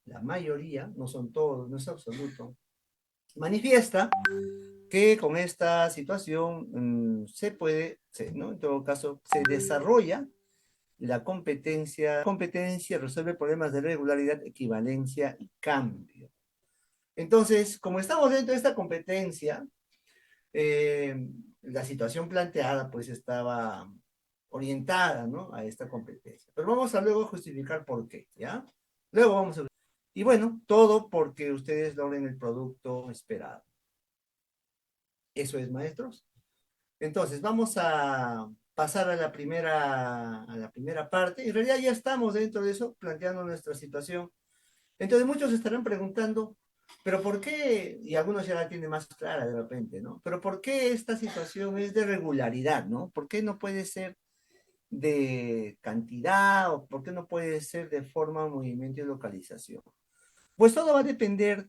la mayoría, no son todos, no es absoluto, manifiesta que con esta situación se puede, ¿no? En todo caso, se desarrolla la competencia resuelve problemas de regularidad, equivalencia y cambio. Entonces, como estamos dentro de esta competencia, la situación planteada pues estaba orientada, ¿no? A esta competencia. Pero vamos a luego justificar por qué, ¿ya? Luego vamos a... Y bueno, todo porque ustedes logren el producto esperado. Eso es, maestros. Entonces, vamos a pasar a la primera parte. En realidad ya estamos dentro de eso, planteando nuestra situación. Entonces, muchos estarán preguntando, ¿pero por qué? Y algunos ya la tienen más clara de repente, ¿no? ¿Pero por qué esta situación es de regularidad, ¿no? ¿Por qué no puede ser de cantidad o por qué no puede ser de forma, movimiento y localización? Pues todo va a depender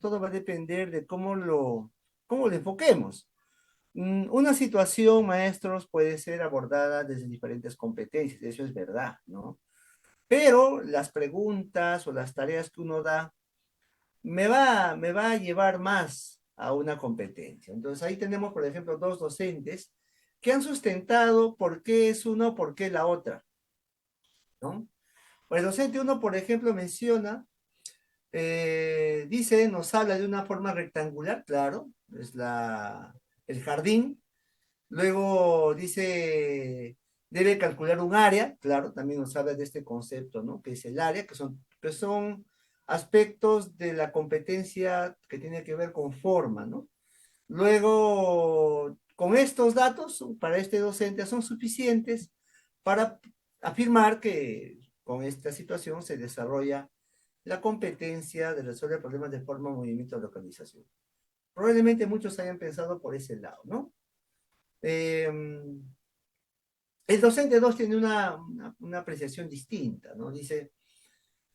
de cómo lo enfoquemos. Una situación, maestros, puede ser abordada desde diferentes competencias, eso es verdad, ¿no? Pero las preguntas o las tareas que uno da me va a llevar más a una competencia. Entonces ahí tenemos, por ejemplo, dos docentes que han sustentado por qué es una o por qué la otra, ¿no? Pues el docente uno, por ejemplo, menciona, dice, nos habla de una forma rectangular, claro, es el jardín. Luego dice, debe calcular un área, claro, también nos habla de este concepto, ¿no? Que es el área, que son aspectos de la competencia que tiene que ver con forma, ¿no? Luego, con estos datos, para este docente son suficientes para afirmar que con esta situación se desarrolla la competencia de resolver problemas de forma, movimiento o localización. Probablemente muchos hayan pensado por ese lado, ¿no? Eh, el docente 2 tiene una apreciación distinta, ¿no? Dice,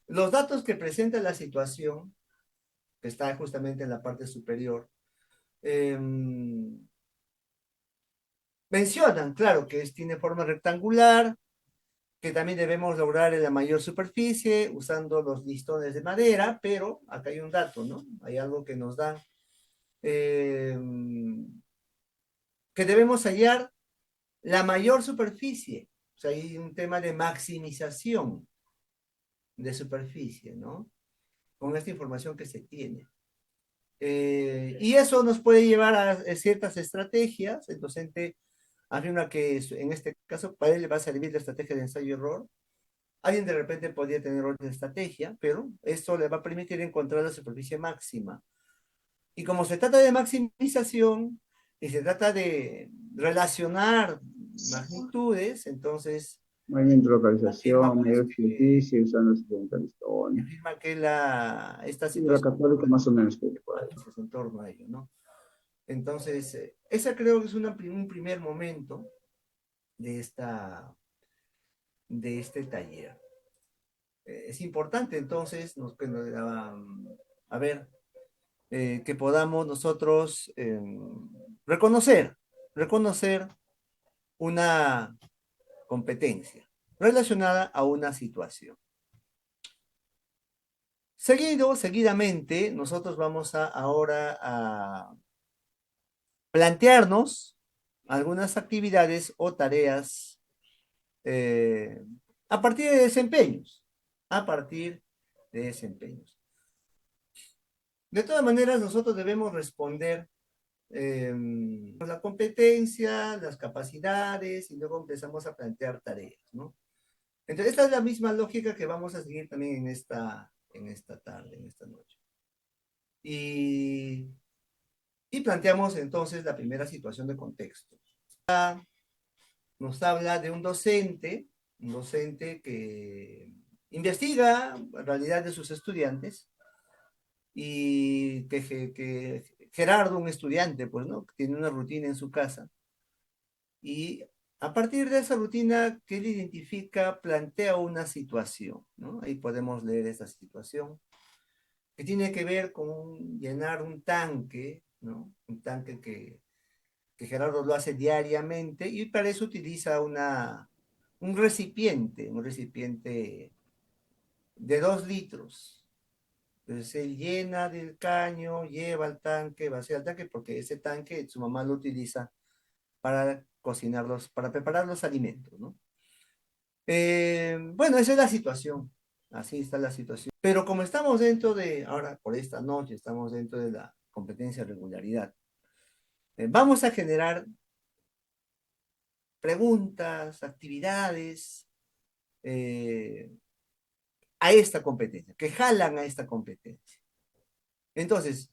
los datos que presenta la situación, que está justamente en la parte superior, eh, mencionan, claro, que tiene forma rectangular, que también debemos lograr en la mayor superficie usando los listones de madera, pero acá hay un dato, ¿no? Hay algo que nos da, eh, que debemos hallar la mayor superficie. O sea, hay un tema de maximización de superficie, ¿no? Con esta información que se tiene. Y eso nos puede llevar a ciertas estrategias. El docente afirma que en este caso para él le va a servir la estrategia de ensayo-error. Alguien de repente podría tener otra estrategia, pero esto le va a permitir encontrar la superficie máxima. Y como se trata de maximización y se trata de relacionar magnitudes, entonces Movimiento, afirma localización, pues mayor superficie, usando el 70 listones. afirma que esta Y la situación católica más o menos que por ahí. es en torno a ello, ¿no? Entonces, esa creo que es un primer momento de, de este taller. Es importante entonces a ver, que podamos nosotros reconocer una competencia relacionada a una situación. Seguidamente, nosotros vamos ahora a plantearnos algunas actividades o tareas eh, a partir de desempeños, a partir de desempeños. De todas maneras, nosotros debemos responder la competencia, las capacidades y luego empezamos a plantear tareas, ¿no? Entonces, esta es la misma lógica que vamos a seguir también en esta tarde, en esta noche. Y, y planteamos entonces la primera situación de contexto. Nos habla de un docente que investiga la realidad de sus estudiantes y que Gerardo, un estudiante, pues, ¿no? Tiene una rutina en su casa y a partir de esa rutina que él identifica, plantea una situación, ¿no? Ahí podemos leer esa situación que tiene que ver con llenar un tanque, ¿no? Un tanque que Gerardo lo hace diariamente y para eso utiliza un recipiente de 2 litros. Entonces él llena del caño, lleva al tanque, vacía el tanque, porque ese tanque su mamá lo utiliza para cocinarlos, para preparar los alimentos, ¿no? Bueno, esa es la situación. Así está la situación. Pero como estamos dentro de, ahora por esta noche, estamos dentro de la competencia de regularidad, vamos a generar preguntas, actividades eh, a esta competencia, que jalan a esta competencia. Entonces,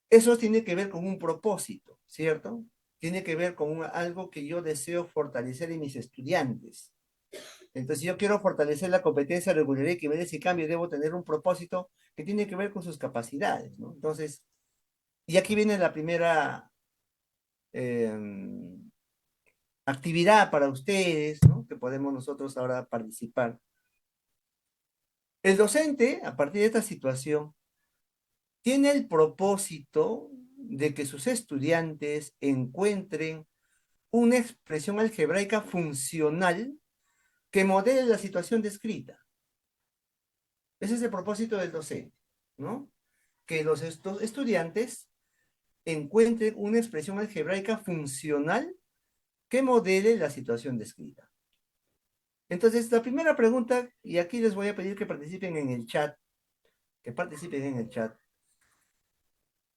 eso tiene que ver con un propósito, ¿cierto? Tiene que ver con algo que yo deseo fortalecer en mis estudiantes. Entonces, si yo quiero fortalecer la competencia, regularidad, equivalencia y cambio, debo tener un propósito que tiene que ver con sus capacidades, ¿no? Entonces, y aquí viene la primera eh, actividad para ustedes, ¿no? Que podemos nosotros ahora participar. El docente, a partir de esta situación, tiene el propósito de que sus estudiantes encuentren una expresión algebraica funcional que modele la situación descrita. Ese es el propósito del docente, ¿no? Que los estudiantes encuentren una expresión algebraica funcional que modele la situación descrita. Entonces, la primera pregunta, y aquí les voy a pedir que participen en el chat, que participen en el chat.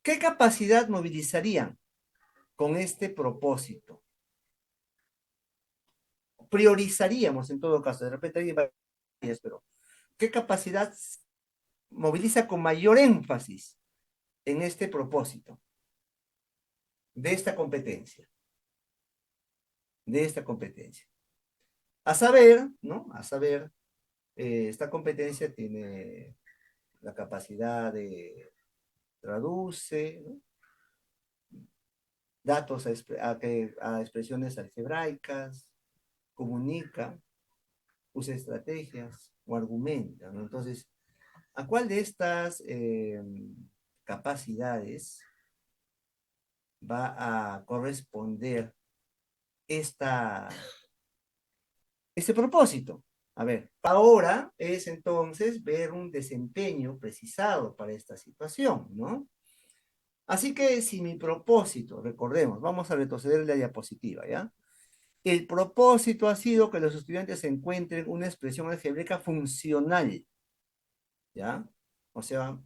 ¿Qué capacidad movilizarían con este propósito? Priorizaríamos en todo caso, de repente alguien va a decir, pero ¿qué capacidad moviliza con mayor énfasis en este propósito de esta competencia? De esta competencia. A saber, ¿no? A saber, esta competencia tiene la capacidad de traduce, ¿no? Datos a expresiones algebraicas, comunica, usa estrategias o argumenta, ¿no? Entonces, ¿a cuál de estas capacidades va a corresponder esta, este propósito? A ver, ahora es entonces ver un desempeño precisado para esta situación, ¿no? Así que si mi propósito, recordemos, vamos a retroceder la diapositiva, ¿ya? El propósito ha sido que los estudiantes encuentren una expresión algebraica funcional, ¿ya? O sea,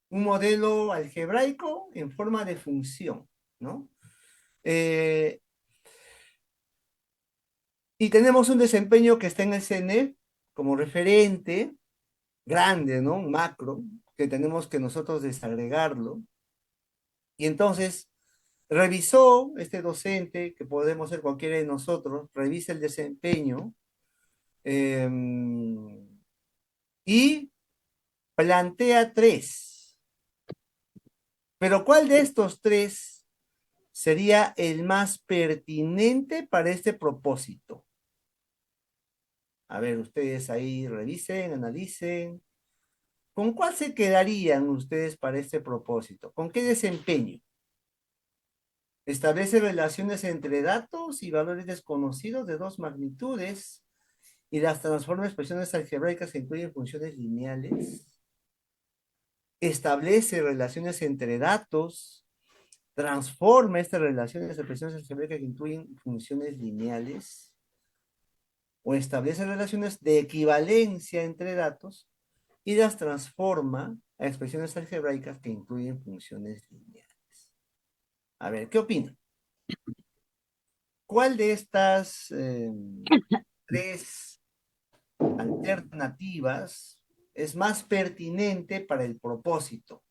un modelo algebraico en forma de función, ¿no? Eh, y tenemos un desempeño que está en el CNE como referente grande, ¿no? Un macro, que tenemos que nosotros desagregarlo. Y entonces revisó este docente, que podemos ser cualquiera de nosotros, revisa el desempeño eh, y plantea tres. Pero ¿cuál de estos tres sería el más pertinente para este propósito? A ver, ustedes ahí revisen, analicen. ¿Con cuál se quedarían ustedes para este propósito? ¿Con qué desempeño? Establece relaciones entre datos y valores desconocidos de dos magnitudes y las transforma en expresiones algebraicas que incluyen funciones lineales. Establece relaciones entre datos, transforma estas relaciones en expresiones algebraicas que incluyen funciones lineales, o establece relaciones de equivalencia entre datos y las transforma a expresiones algebraicas que incluyen funciones lineales. A ver, ¿qué opinan? ¿Cuál de estas tres alternativas es más pertinente para el propósito?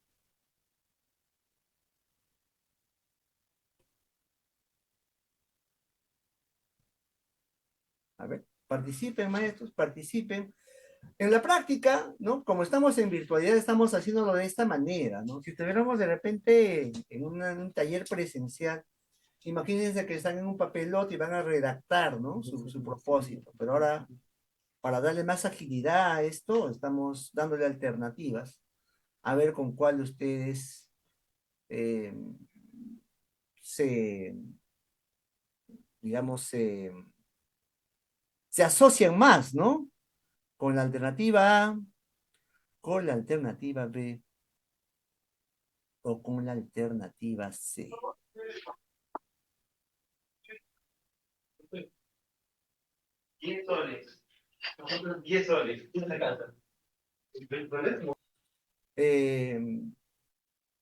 A ver, participen, maestros, participen. En la práctica, ¿no? Como estamos en virtualidad, estamos haciéndolo de esta manera, ¿no? Si estuviéramos de repente en un taller presencial, imagínense que están en un papelote y van a redactar, ¿no? Su propósito. Pero ahora, para darle más agilidad a esto, estamos dándole alternativas a ver con cuál de ustedes eh, se, digamos, se asocian más, ¿no? Con la alternativa A, con la alternativa B o con la alternativa C. 10 soles. Nosotros 10 soles. ¿Quién la casa? Eh,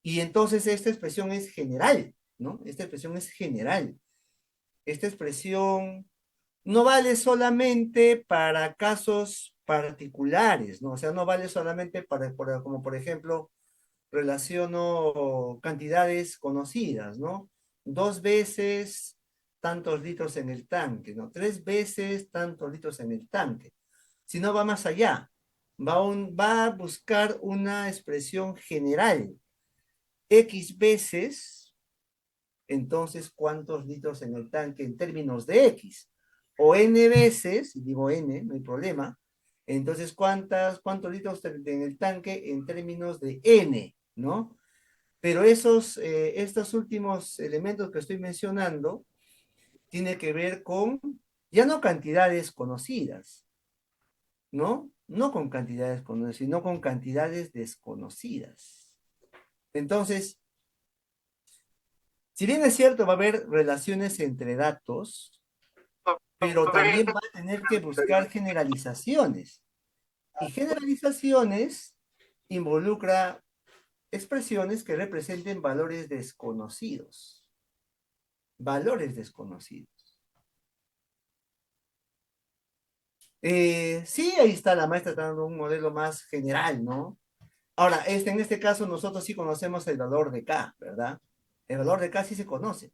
y entonces esta expresión es general, ¿no? Esta expresión es general. Esta expresión no vale solamente para casos particulares, ¿no? O sea, no vale solamente como por ejemplo, relaciono cantidades conocidas, ¿no? 2 veces tantos litros en el tanque, ¿no? 3 veces tantos litros en el tanque. Si no va más allá, va a buscar una expresión general. X veces, entonces, ¿cuántos litros en el tanque en términos de X? O N veces, y digo N, no hay problema, entonces, ¿cuántos litros en el tanque en términos de N, ¿no? Pero estos últimos elementos que estoy mencionando tiene que ver con ya no cantidades conocidas, ¿no? No con cantidades conocidas, sino con cantidades desconocidas. Entonces, si bien es cierto, va a haber relaciones entre datos, pero también va a tener que buscar generalizaciones. Y generalizaciones involucra expresiones que representen valores desconocidos. Valores desconocidos. Sí, ahí está la maestra dando un modelo más general, ¿no? Ahora, en este caso nosotros sí conocemos el valor de K, ¿verdad? El valor de K sí se conoce.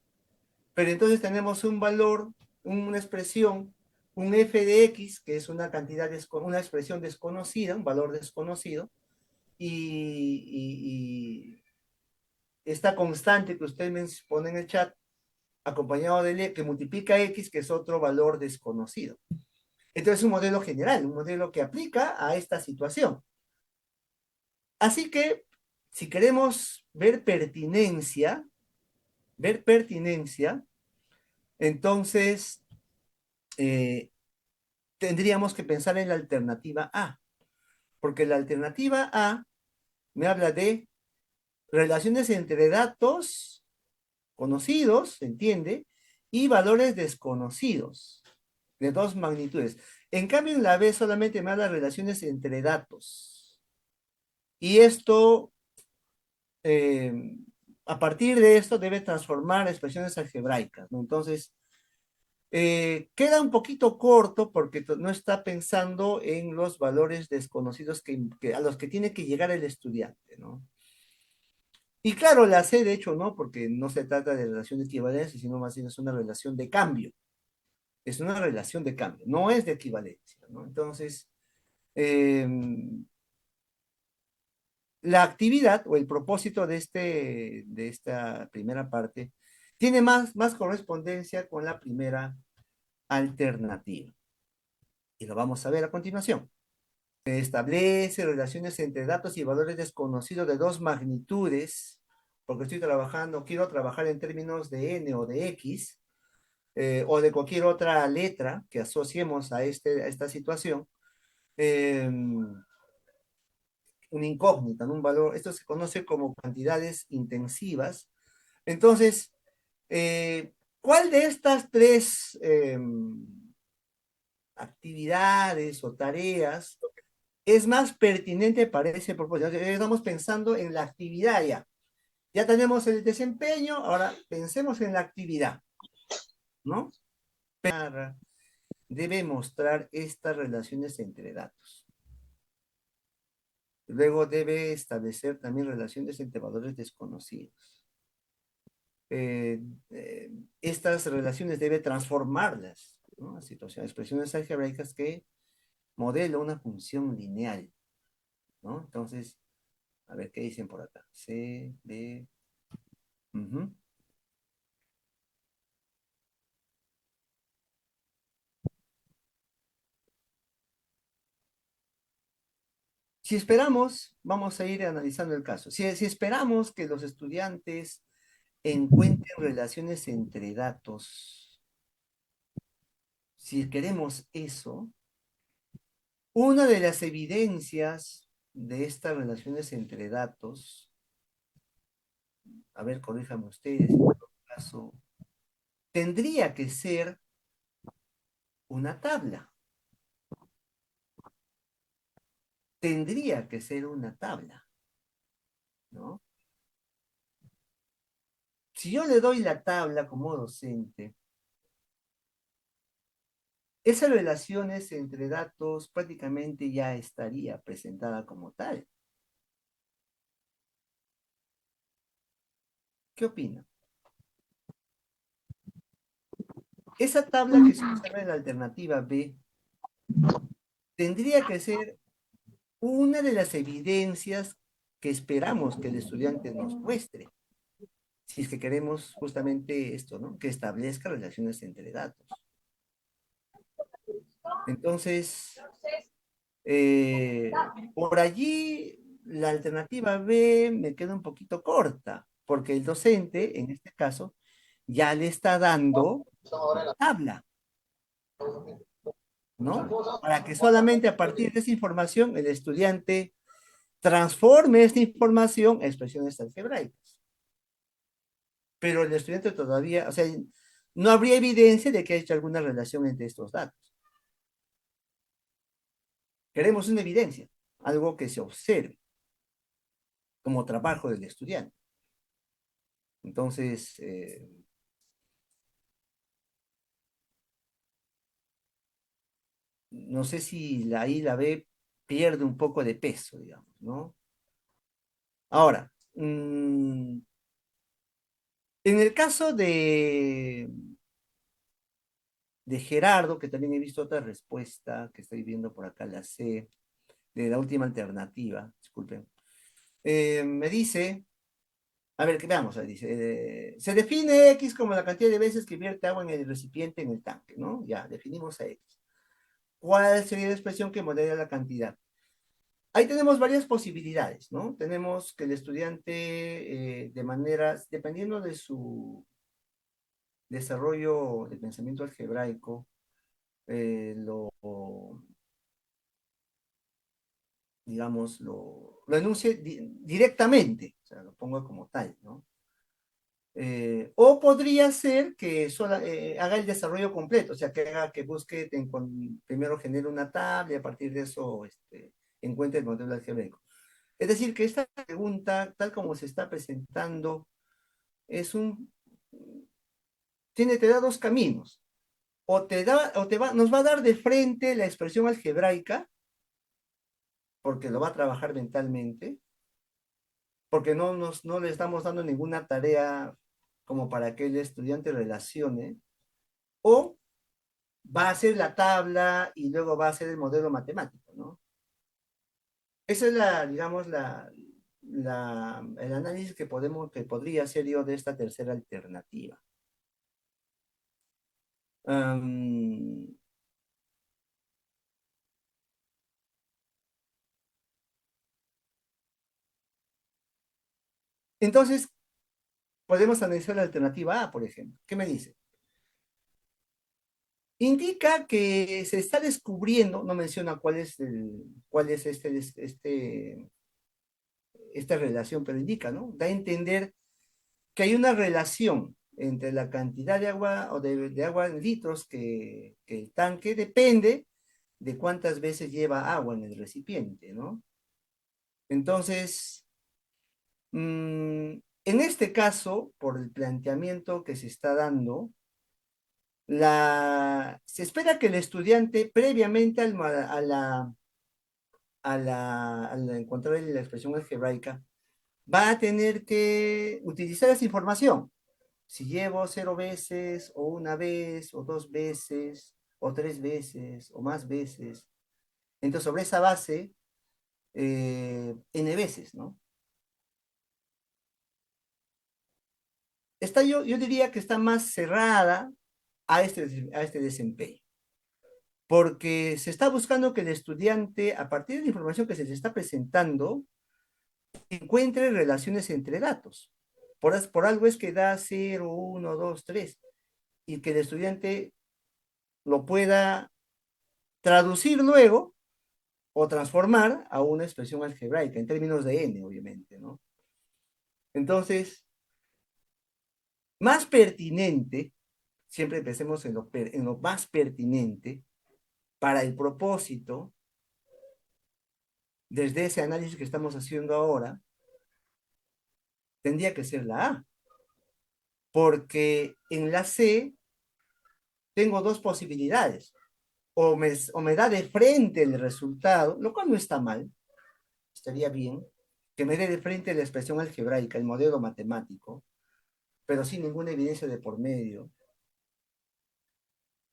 Pero entonces tenemos un valor, una expresión, un f de x, que es una cantidad, una expresión desconocida, un valor desconocido, y esta constante que usted me pone en el chat, acompañado de que multiplica x, que es otro valor desconocido. Entonces es un modelo general, un modelo que aplica a esta situación. Así que, si queremos ver pertinencia, entonces eh, tendríamos que pensar en la alternativa A, porque la alternativa A me habla de relaciones entre datos conocidos, ¿se entiende? Y valores desconocidos, de 2 magnitudes. En cambio, en la B solamente me habla de relaciones entre datos. Y esto, eh, a partir de esto, debe transformar expresiones algebraicas, ¿no? Entonces, queda un poquito corto porque no está pensando en los valores desconocidos a los que tiene que llegar el estudiante, ¿no? Y claro, la C, de hecho, no, porque no se trata de relación de equivalencia, sino más bien es una relación de cambio. Es una relación de cambio, no es de equivalencia, ¿no? Entonces, eh, la actividad o el propósito de esta primera parte tiene más correspondencia con la primera alternativa. Y lo vamos a ver a continuación. Establece relaciones entre datos y valores desconocidos de 2 magnitudes, porque quiero trabajar en términos de n o de x, o de cualquier otra letra que asociemos a esta situación, una incógnita, ¿no? Un valor, esto se conoce como cantidades intensivas. Entonces, ¿cuál de estas tres actividades o tareas es más pertinente para ese propósito? Estamos pensando en la actividad ya. Ya tenemos el desempeño, ahora pensemos en la actividad, ¿no? Debe mostrar estas relaciones entre datos. Luego debe establecer también relaciones entre valores desconocidos. Eh, eh, estas relaciones debe transformarlas, ¿no? A situaciones, expresiones algebraicas que modelan una función lineal, ¿no? Entonces, a ver qué dicen por acá. C, D. Uh-huh. Si esperamos, vamos a ir analizando el caso. Si esperamos que los estudiantes encuentren relaciones entre datos, si queremos eso, una de las evidencias de estas relaciones entre datos, a ver, corríjame ustedes, en todo caso, tendría que ser una tabla. Tendría que ser una tabla, ¿no? Si yo le doy la tabla como docente, esas relaciones entre datos prácticamente ya estaría presentada como tal. ¿Qué opina? Esa tabla que se observa en la alternativa B tendría que ser una de las evidencias que esperamos que el estudiante nos muestre, si es que queremos justamente esto, ¿no? Que establezca relaciones entre datos. Entonces, por allí la alternativa B me queda un poquito corta, porque el docente, en este caso, ya le está dando tabla, ¿no? Para que solamente a partir de esa información el estudiante transforme esta información a expresiones algebraicas. Pero el estudiante todavía, o sea, no habría evidencia de que haya hecho alguna relación entre estos datos. Queremos una evidencia, algo que se observe como trabajo del estudiante. Entonces, no sé si la I y la B pierde un poco de peso, digamos, ¿no? Ahora, en el caso de Gerardo, que también he visto otra respuesta, que estoy viendo por acá, la C, de la última alternativa, disculpen, me dice, a ver, que veamos, ahí dice, se define X como la cantidad de veces que vierte agua en el recipiente en el tanque, ¿no? Ya, definimos a X. ¿Cuál sería la expresión que modela la cantidad? Ahí tenemos varias posibilidades, ¿no? Tenemos que el estudiante, de manera, dependiendo de su desarrollo de pensamiento algebraico, lo, digamos, lo enuncie directamente, o sea, lo ponga como tal, ¿no? O podría ser que haga el desarrollo completo, o sea, que haga que busque, primero genere una tabla y a partir de eso encuentre el modelo algebraico. Es decir, que esta pregunta, tal como se está presentando, es te da dos caminos. Nos va a dar de frente la expresión algebraica, porque lo va a trabajar mentalmente, porque no le estamos dando ninguna tarea como para que el estudiante relacione, o va a hacer la tabla y luego va a hacer el modelo matemático, ¿no? Esa es digamos, el análisis que podría hacer yo de esta tercera alternativa. Um, entonces, podemos analizar la alternativa A, por ejemplo. ¿Qué me dice? Indica que se está descubriendo, no menciona cuál es esta relación, pero indica, ¿no? Da a entender que hay una relación entre la cantidad de agua o de agua en litros que el tanque depende de cuántas veces lleva agua en el recipiente, ¿no? Entonces, en este caso, por el planteamiento que se está dando, se espera que el estudiante previamente al encontrar la expresión algebraica va a tener que utilizar esa información. Si llevo 0 veces, o una vez, o 2 veces, o 3 veces, o más veces. Entonces, sobre esa base, n veces, ¿no? Yo diría que está más cerrada a este desempeño, porque se está buscando que el estudiante, a partir de la información que se le está presentando, encuentre relaciones entre datos. Por algo es que da 0, 1, 2, 3, y que el estudiante lo pueda traducir luego o transformar a una expresión algebraica en términos de n, obviamente, ¿no? Entonces, más pertinente, siempre empecemos en lo más pertinente para el propósito, desde ese análisis que estamos haciendo ahora, tendría que ser la A, porque en la C tengo dos posibilidades. O me da de frente el resultado, lo cual no está mal, estaría bien, que me dé de frente la expresión algebraica, el modelo matemático, pero sin ninguna evidencia de por medio.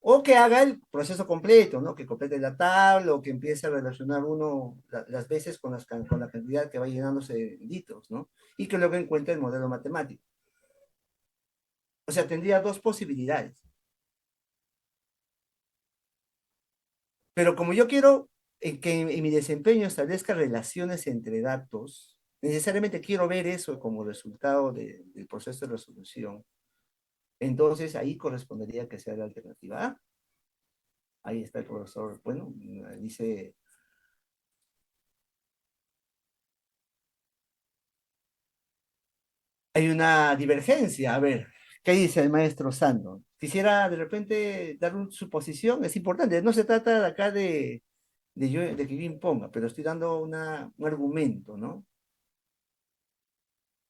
O que haga el proceso completo, ¿no? Que complete la tabla o que empiece a relacionar uno las veces con la cantidad que va llenándose de litros, ¿no? Y que luego encuentre el modelo matemático. O sea, tendría dos posibilidades. Pero como yo quiero que en mi desempeño establezca relaciones entre datos, necesariamente quiero ver eso como resultado del proceso de resolución. Entonces ahí correspondería que sea la alternativa A. Ahí está el profesor, bueno, dice, hay una divergencia. A ver, ¿qué dice el maestro Sando? Quisiera de repente dar su posición, es importante, no se trata de acá de que yo imponga, pero estoy dando un argumento, ¿no?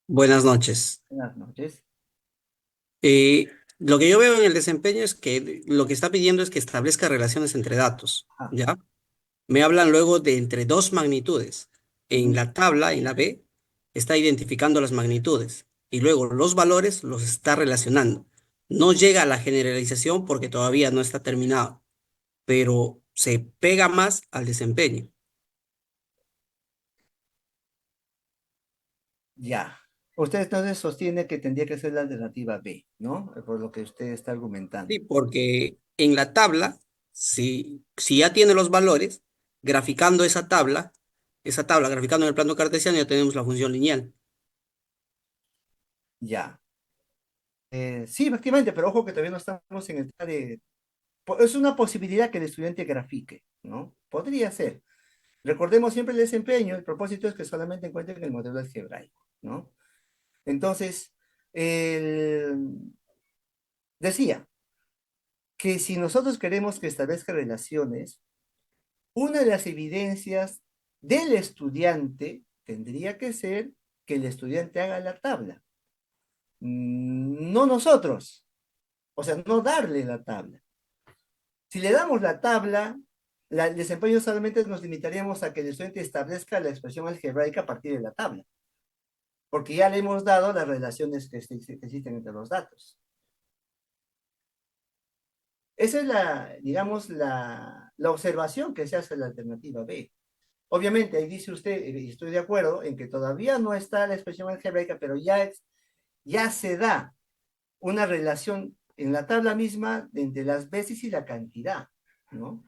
Buenas noches. Buenas noches. Lo que yo veo en el desempeño es que lo que está pidiendo es que establezca relaciones entre datos, Ah, ¿ya? Me hablan luego de entre dos magnitudes. En ujú. la tabla, en la B, está identificando las magnitudes y luego los valores los está relacionando. No llega a la generalización porque todavía no está terminado, pero se pega más al desempeño. Ya. Usted entonces sostiene que tendría que ser la alternativa B, ¿no? Por lo que usted está Sí, argumentando. porque en la tabla, si ya tiene los valores, graficando esa tabla, graficando en el plano cartesiano, ya tenemos la función lineal. Ya. Sí, efectivamente, pero ojo que todavía no estamos en el tema de... Es una posibilidad que el estudiante grafique, ¿no? Podría ser. Recordemos siempre el desempeño, el propósito es que solamente encuentren el modelo algebraico, ¿no? Entonces, decía que si nosotros queremos que establezca relaciones, una de las evidencias del estudiante tendría que ser que el estudiante haga la tabla, no nosotros, o sea, no darle la tabla. Si le damos la tabla, el desempeño solamente nos limitaríamos a que el estudiante establezca la expresión algebraica a partir de la tabla, porque ya le hemos dado las relaciones que existen entre los datos. Esa es digamos, la observación que se hace en la alternativa B. Obviamente, ahí dice usted, y estoy de acuerdo, en que todavía no está la expresión algebraica, pero ya se da una relación en la tabla misma entre las veces y la cantidad, ¿no?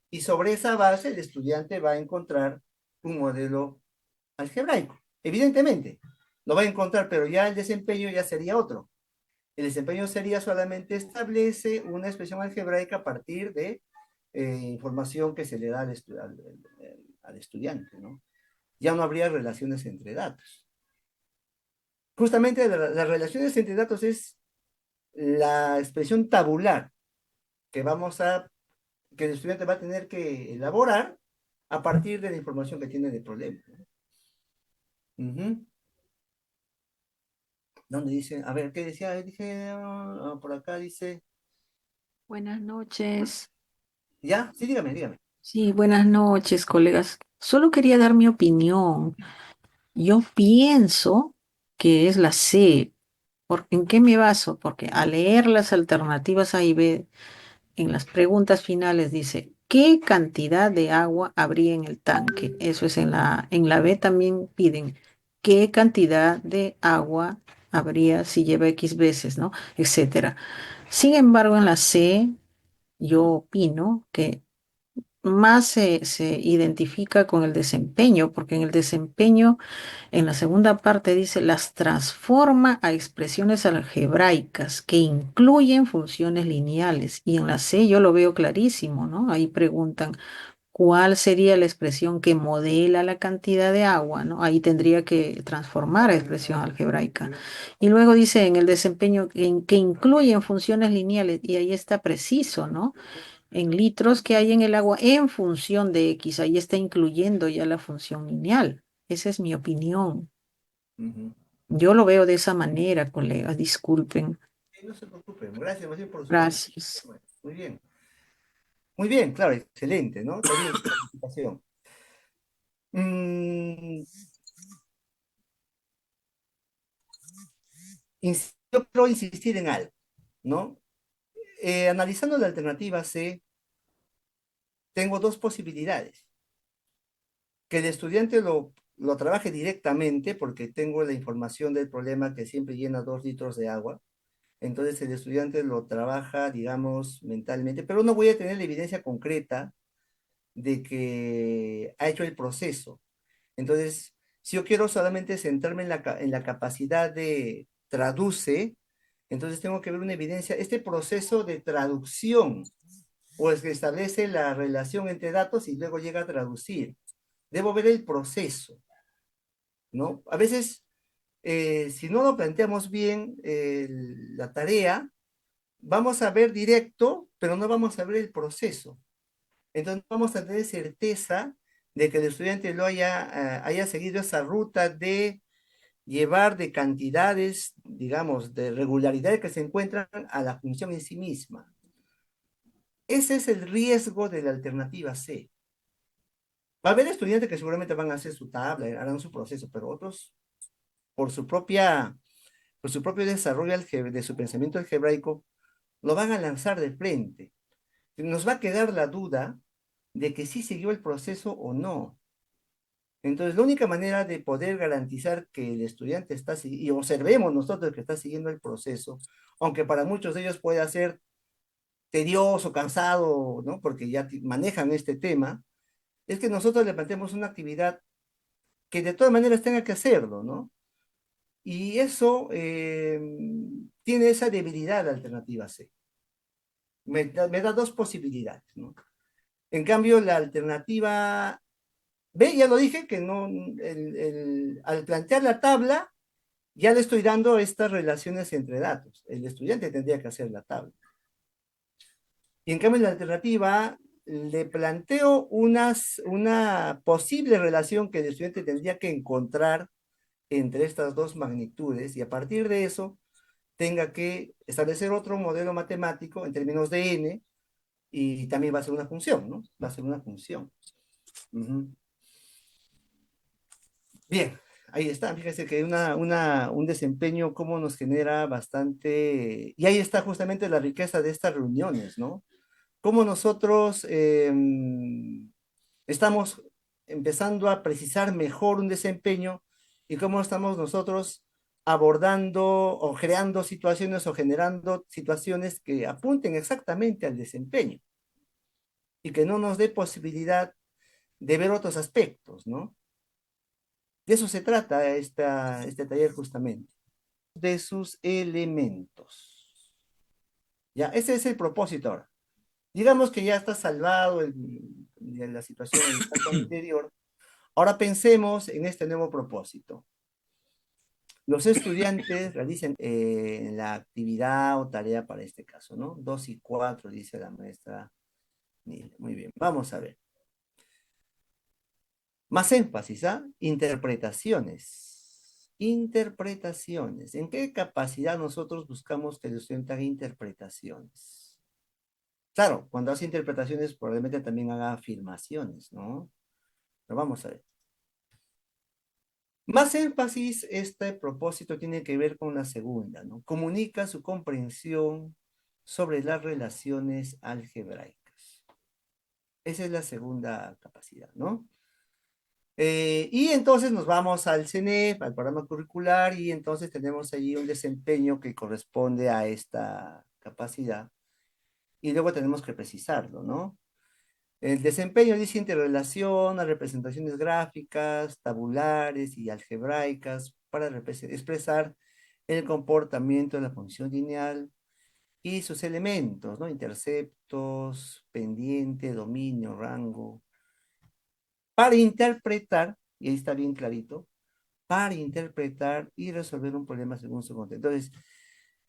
Y sobre esa base el estudiante va a encontrar un modelo algebraico. Evidentemente, lo va a encontrar, pero ya el desempeño ya sería otro. El desempeño sería solamente establece una expresión algebraica a partir de información que se le da al estudiante, ¿no? Ya no habría relaciones entre datos. Justamente las relaciones entre datos es la expresión tabular que que el estudiante va a tener que elaborar a partir de la información que tiene de problema. Uh-huh. ¿Dónde dice? A ver, ¿qué decía? Dije, por acá dice, Buenas noches. ¿ya? Sí, dígame, dígame. Sí, buenas noches, colegas. Solo quería dar mi opinión. Yo pienso que es la C. ¿En qué me baso? Porque al leer las alternativas A y B, en las preguntas finales dice, ¿qué cantidad de agua habría en el tanque? Eso es en la B también piden, ¿qué cantidad de agua habría si lleva X veces, ¿no? Etcétera. Sin embargo, en la C, yo opino que más se identifica con el desempeño, porque en el desempeño, en la segunda parte dice, las transforma a expresiones algebraicas que incluyen funciones lineales. Y en la C yo lo veo clarísimo, ¿no? Ahí preguntan ¿cuál sería la expresión que modela la cantidad de agua, ¿no? Ahí tendría que transformar a expresión algebraica. Y luego dice en el desempeño que incluyen funciones lineales, y ahí está preciso, ¿no? En litros que hay en el agua en función de X, ahí está incluyendo ya la función lineal. Esa es mi opinión. Ujú. Yo lo veo de esa manera, colegas, disculpen. Sí, no se preocupen. Gracias, más bien, por su comentario. Gracias. Bueno, muy bien. Muy bien, claro, excelente, ¿no? Está bien su participación. Mm, yo quiero insistir en algo, ¿no? Analizando la alternativa C, tengo dos posibilidades. Que el estudiante lo trabaje directamente, porque tengo la información del problema que siempre llena 2 litros de agua. Entonces el estudiante lo trabaja, digamos, mentalmente, pero no voy a tener la evidencia concreta de que ha hecho el proceso. Entonces, si yo quiero solamente centrarme en la capacidad de traduce, entonces tengo que ver una evidencia, este proceso de traducción, pues que establece la relación entre datos y luego llega a traducir. Debo ver el proceso, ¿no? A veces, si no lo planteamos bien, la tarea, vamos a ver directo, pero no vamos a ver el proceso. Entonces vamos a tener certeza de que el estudiante haya seguido esa ruta de llevar de cantidades, digamos, de regularidades que se encuentran a la función en sí misma. Ese es el riesgo de la alternativa C. Va a haber estudiantes que seguramente van a hacer su tabla, harán su proceso, pero otros, por su por su propio desarrollo de su pensamiento algebraico, lo van a lanzar de frente. Nos va a quedar la duda de que sí siguió el proceso o no. Entonces, la única manera de poder garantizar que el estudiante está siguiendo, y observemos nosotros que está siguiendo el proceso, aunque para muchos de ellos pueda ser tedioso, cansado, ¿no? Porque ya manejan este tema, es que nosotros le planteemos una actividad que de todas maneras tenga que hacerlo, ¿no? Y eso tiene esa debilidad de alternativa C. Me da dos posibilidades, ¿no? En cambio, la alternativa B, ya lo dije, que no, al plantear la tabla, ya le estoy dando estas relaciones entre datos. El estudiante tendría que hacer la tabla. Y en cambio, la alternativa, le planteo una posible relación que el estudiante tendría que encontrar entre estas dos magnitudes y a partir de eso tenga que establecer otro modelo matemático en términos de n y también va a ser una función, ¿no? Va a ser una función. Ujú. Bien, ahí está. Fíjese que un desempeño como nos genera bastante, y ahí está justamente la riqueza de estas reuniones, ¿no? Cómo nosotros estamos empezando a precisar mejor un desempeño y cómo estamos nosotros abordando o creando situaciones o generando situaciones que apunten exactamente al desempeño y que no nos dé posibilidad de ver otros aspectos, ¿no? De eso se trata este taller justamente, de sus elementos. Ya, ese es el propósito ahora. Digamos que ya está salvado la situación en el caso anterior. Ahora pensemos en este nuevo propósito. Los estudiantes realicen la actividad o tarea para este caso, ¿no? 2 y 4, dice la maestra Nila. Muy bien, vamos a ver. Más énfasis, ¿ah? Interpretaciones. Interpretaciones. ¿En qué capacidad nosotros buscamos que el estudiante haga interpretaciones? Claro, cuando hace interpretaciones probablemente también haga afirmaciones, ¿no? Pero vamos a ver. Más énfasis, este propósito tiene que ver con la segunda, ¿no? Comunica su comprensión sobre las relaciones algebraicas. Esa es la segunda capacidad, ¿no? Y entonces nos vamos al CNEP, al programa curricular, y entonces tenemos allí un desempeño que corresponde a esta capacidad. Y luego tenemos que precisarlo, ¿no? El desempeño dice interrelación a representaciones gráficas, tabulares y algebraicas para expresar el comportamiento de la función lineal y sus elementos, ¿no? Interceptos, pendiente, dominio, rango. para interpretar, y ahí está bien clarito, para interpretar y resolver un problema según su contexto. Entonces,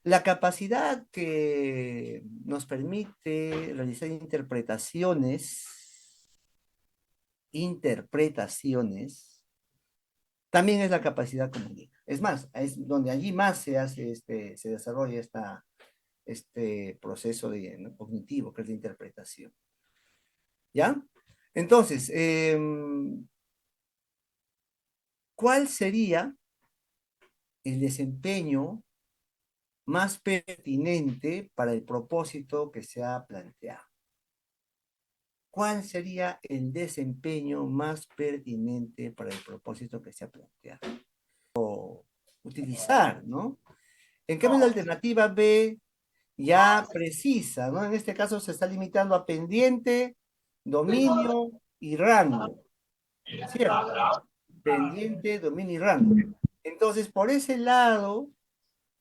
la capacidad que nos permite realizar interpretaciones, también es la capacidad comunica. Es más, es donde allí más se hace se desarrolla este proceso ¿no? cognitivo, que es la interpretación. ¿Ya? Entonces, ¿cuál sería el desempeño más pertinente para el propósito que se ha planteado? ¿Cuál sería el desempeño más pertinente para el propósito que se ha planteado? O utilizar, ¿no? En cambio, la alternativa B ya precisa, ¿no? En este caso se está limitando a pendiente, dominio y rango, ¿cierto? Pendiente, dominio y rango. Entonces, por ese lado,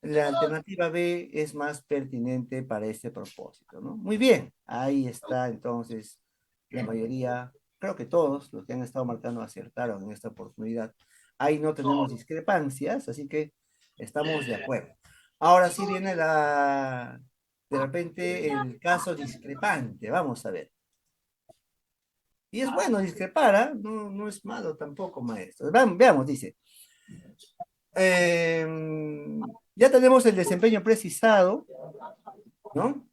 la alternativa B es más pertinente para este propósito, ¿no? Muy bien, ahí está entonces la mayoría, creo que todos los que han estado marcando acertaron en esta oportunidad. Ahí no tenemos discrepancias, así que estamos de acuerdo. Ahora sí viene de repente el caso discrepante, vamos a ver. Y es bueno discrepar, ¿ah? No, no es malo tampoco, maestro. Veamos, dice. Ya tenemos el desempeño precisado, ¿no?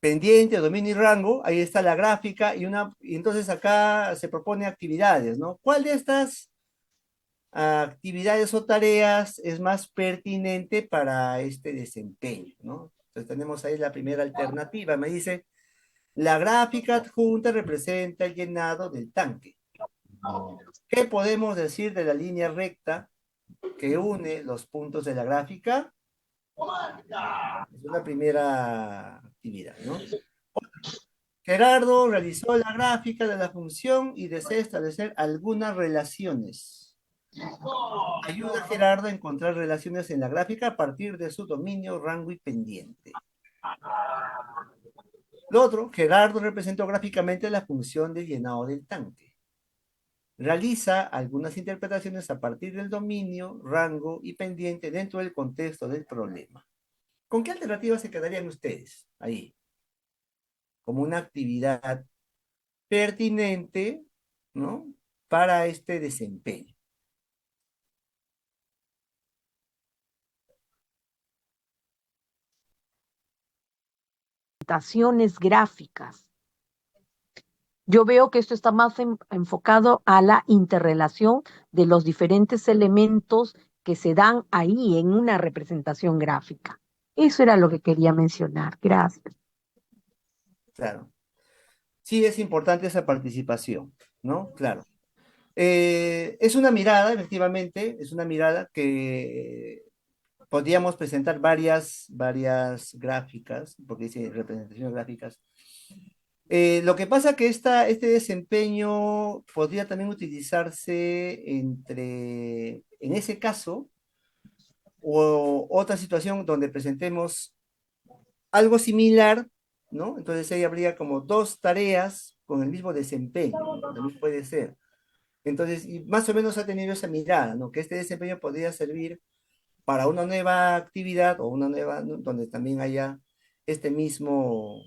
Pendiente, dominio y rango, ahí está la gráfica y entonces acá se propone actividades, ¿no? ¿Cuál de estas actividades o tareas es más pertinente para este desempeño, ¿no? Entonces tenemos ahí la primera alternativa, me dice, la gráfica adjunta representa el llenado del tanque. ¿Qué podemos decir de la línea recta que une los puntos de la gráfica? Es una primera actividad, ¿no? Gerardo realizó la gráfica de la función y desea establecer algunas relaciones. Ayuda a Gerardo a encontrar relaciones en la gráfica a partir de su dominio, rango y pendiente. Lo otro, Gerardo representó gráficamente la función de llenado del tanque. Realiza algunas interpretaciones a partir del dominio, rango y pendiente dentro del contexto del problema. ¿Con qué alternativa se quedarían ustedes ahí? Como una actividad pertinente, ¿no? Para este desempeño. Presentaciones gráficas. Yo veo que esto está más enfocado a la interrelación de los diferentes elementos que se dan ahí en una representación gráfica. Eso era lo que quería mencionar. Gracias. Claro. Sí es importante esa participación, ¿no? Claro. Es una mirada, efectivamente, es una mirada que podríamos presentar varias gráficas, porque dice representaciones gráficas. Lo que pasa que este desempeño podría también utilizarse en ese caso, o otra situación donde presentemos algo similar, ¿no? Entonces ahí habría como dos tareas con el mismo desempeño, ¿no? También puede ser. Entonces, y más o menos ha tenido esa mirada, ¿no? Que este desempeño podría servir para una nueva actividad o una nueva, ¿no? Donde también haya este mismo,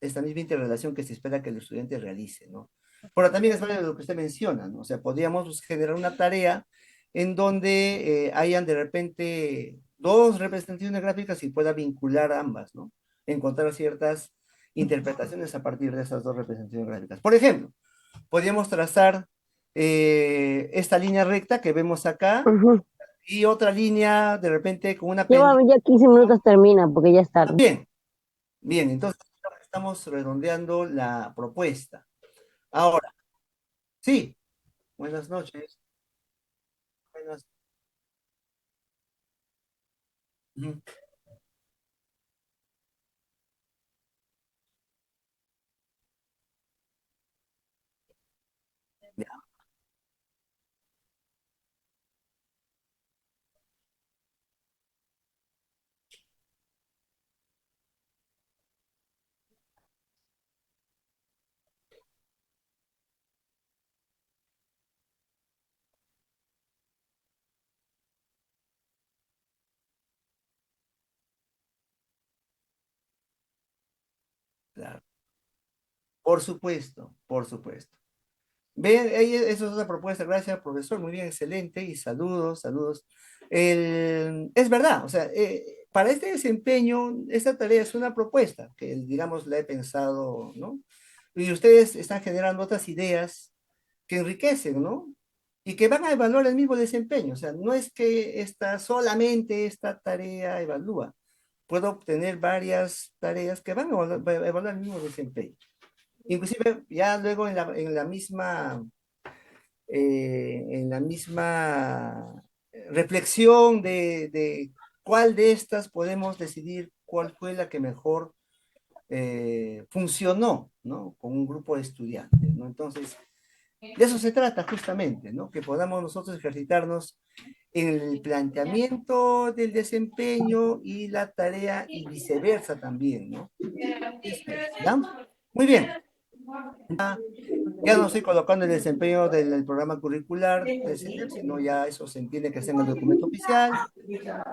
esta misma interrelación que se espera que el estudiante realice, ¿no? Pero también es válido lo que usted menciona, ¿no? O sea, podríamos generar una tarea en donde hayan de repente dos representaciones gráficas y pueda vincular ambas, ¿no? Encontrar ciertas interpretaciones a partir de esas dos representaciones gráficas. Por ejemplo, podríamos trazar esta línea recta que vemos acá Ujú. y otra línea de repente con una Ya, pendiente. ya 15 minutos termina porque ya es tarde. Bien, bien, entonces estamos redondeando la propuesta. Ahora, sí, buenas noches. Buenas. Ujú, ya. Claro. Por supuesto, por supuesto. Bien, eso es otra propuesta, gracias, profesor, muy bien, excelente, y saludos, saludos. Es verdad, o sea, para este desempeño, esta tarea es una propuesta que, digamos, la he pensado, ¿no? Y ustedes están generando otras ideas que enriquecen, ¿no? Y que van a evaluar el mismo desempeño, o sea, no es que solamente esta tarea evalúa, puedo obtener varias tareas que van a evaluar el mismo desempeño. Inclusive, ya luego en la misma reflexión de cuál de estas podemos decidir cuál fue la que mejor funcionó, ¿no? Con un grupo de estudiantes, ¿no? Entonces, de eso se trata justamente, ¿no? Que podamos nosotros ejercitarnos en el planteamiento del desempeño y la tarea y viceversa también, ¿no? ¿Ya? Muy bien. Ya no estoy colocando el desempeño del programa curricular del CETEP, sino ya eso se entiende que está en el documento oficial.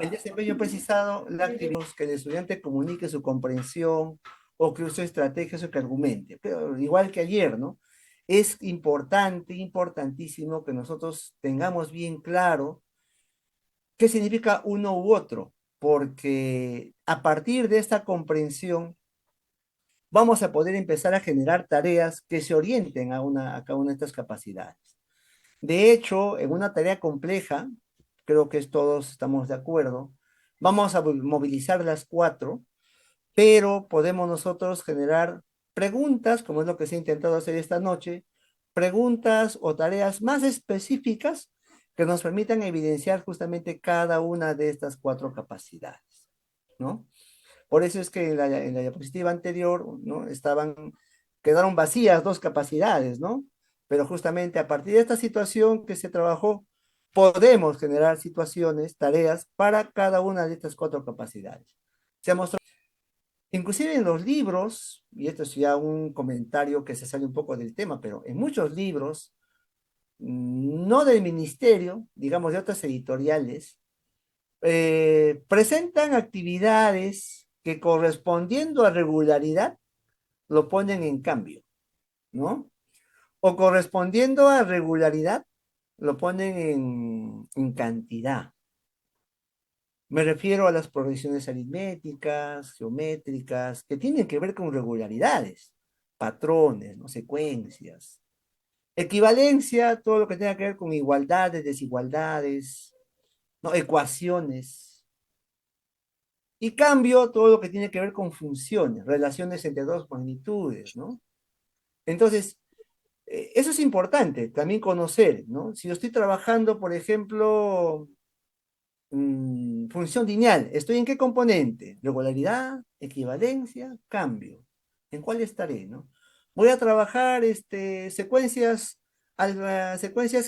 El desempeño precisado, la actividad que el estudiante comunique su comprensión o que use estrategias o que argumente. Pero igual que ayer, ¿no? Es importante, importantísimo que nosotros tengamos bien claro qué significa uno u otro, porque a partir de esta comprensión vamos a poder empezar a generar tareas que se orienten a cada una de estas capacidades. De hecho, en una tarea compleja, creo que todos estamos de acuerdo, vamos a movilizar las cuatro, pero podemos nosotros generar preguntas, como es lo que se ha intentado hacer esta noche, preguntas o tareas más específicas que nos permitan evidenciar justamente cada una de estas cuatro capacidades, ¿no? Por eso es que en la diapositiva anterior, ¿no? Quedaron vacías dos capacidades, ¿no? Pero justamente a partir de esta situación que se trabajó, podemos generar situaciones, tareas para cada una de estas cuatro capacidades. Se ha mostrado, inclusive en los libros, y esto es ya un comentario que se sale un poco del tema, pero en muchos libros, no del ministerio, digamos de otras editoriales, presentan actividades que correspondiendo a regularidad lo ponen en cambio, ¿no? O correspondiendo a regularidad lo ponen en cantidad. Me refiero a las progresiones aritméticas, geométricas, que tienen que ver con regularidades, patrones, ¿no? Secuencias. Equivalencia, todo lo que tenga que ver con igualdades, desigualdades, ¿no? Ecuaciones. Y cambio, todo lo que tiene que ver con funciones, relaciones entre dos magnitudes, ¿no? Entonces, eso es importante también conocer, ¿no? Si yo estoy trabajando, por ejemplo, función lineal, ¿estoy en qué componente? Regularidad, equivalencia, cambio. ¿En cuál estaré, no? Voy a trabajar secuencias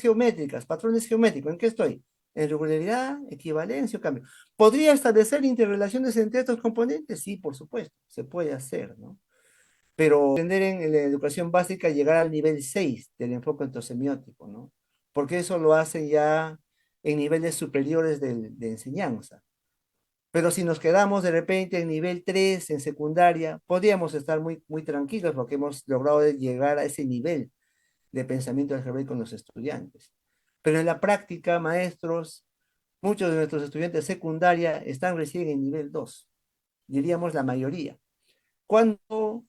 geométricas, patrones geométricos. ¿En qué estoy? En regularidad, equivalencia o cambio. ¿Podría establecer interrelaciones entre estos componentes? Sí, por supuesto, se puede hacer, ¿no? Pero aprender en la educación básica llegar al nivel 6 del enfoque entosemiótico, ¿no? Porque eso lo hacen ya en niveles superiores de enseñanza. Pero si nos quedamos de repente en nivel 3 en secundaria, podríamos estar muy, muy tranquilos porque hemos logrado llegar a ese nivel de pensamiento algebraico con los estudiantes. Pero en la práctica, maestros, muchos de nuestros estudiantes de secundaria están recién en nivel 2, diríamos la mayoría. Cuando